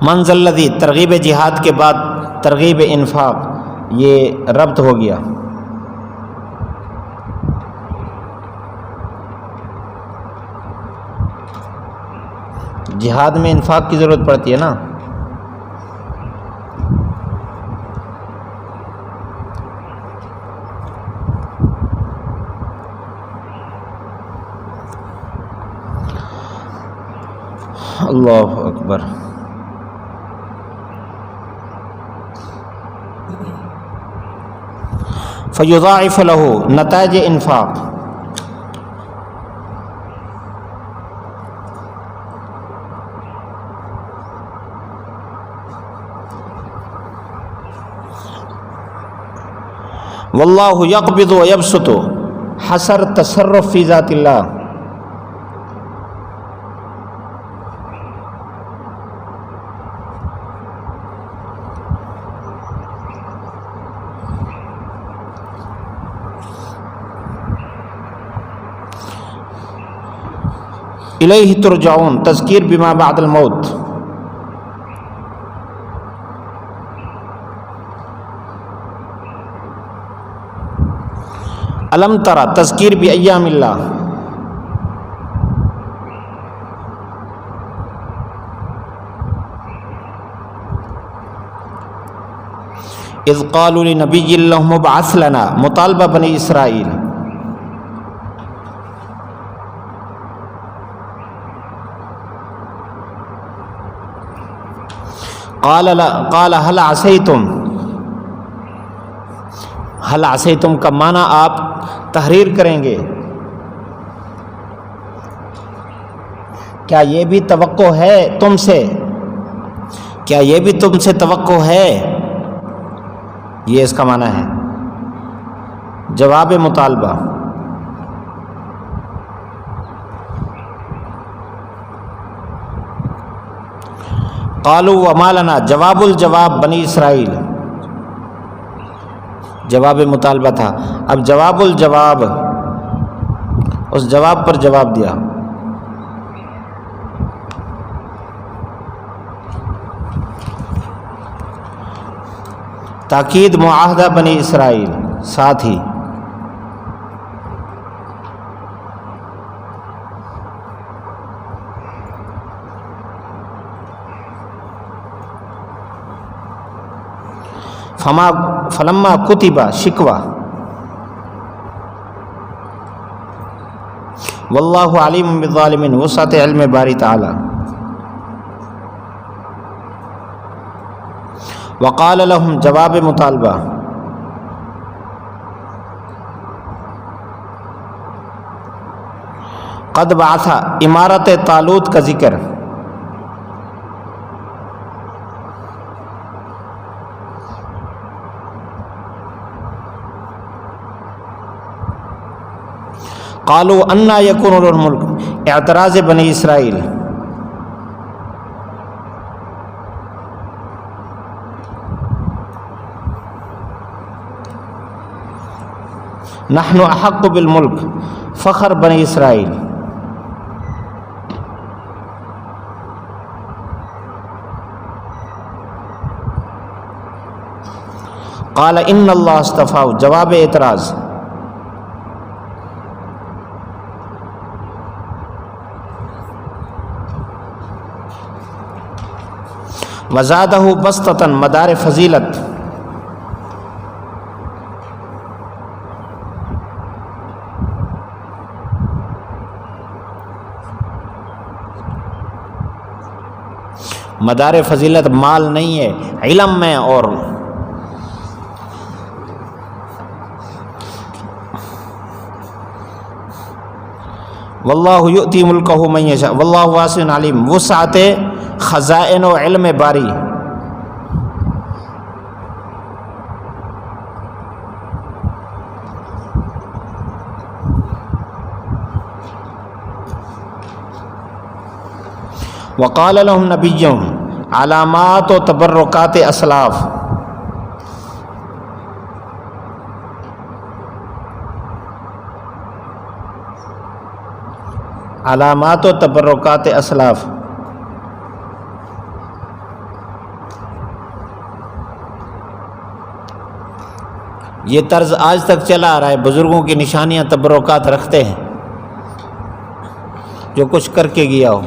من ذا الذی، ترغیب جہاد کے بعد ترغیب انفاق، یہ ربط ہو گیا۔ جہاد میں انفاق کی ضرورت پڑتی ہے نا. اللہ اکبر. فیضاعف له نتائج انفاق. واللہ یقبض ویبسط حصر تصرف فی ذات اللہ. الیہ ترجعون تذکیر بما بعد الموت. علم ترى تذکیر بایام اللہ. اذ قالوا لنبی اللہم ابعث لنا مطالبہ بنی اسرائیل. قال هل عصیتم. هل عصیتم کا معنی آپ تحریر کریں گے. کیا یہ بھی توقع ہے تم سے؟ کیا یہ بھی تم سے توقع ہے؟ یہ اس کا معنی ہے. جواب مطالبہ. قالوا وما لنا جواب الجواب بنی اسرائیل. جواب مطالبہ تھا، اب جواب الجواب، اس جواب پر جواب دیا. تاکید معاہدہ بنی اسرائیل ساتھ ہی. فلما کتبہ شکوہ واللہ علیم بالظالمین وسعت علم باری تعالی. وقال لهم جواب مطالبہ. قد بعث امارت طالوت کا ذکر. قالوا انا یکون له الملک اعتراض بنی اسرائیل. نحن احق بالملک فخر بنی اسرائیل. قال ان اللہ اصطفاه جواب اعتراض. وزادہ بسطۃ مدار فضیلت. مدار فضیلت مال نہیں ہے، علم میں. اور واللہ یؤتی ملکہ من یشاء واللہ واسع علیم وسعت خزائن و علم باری. وقال لهم نبیهم علامات و تبرکات اسلاف. علامات و تبرکات اسلاف. یہ طرز آج تک چلا آ رہا ہے. بزرگوں کی نشانیاں تبرکات رکھتے ہیں جو کچھ کر کے گیا ہو.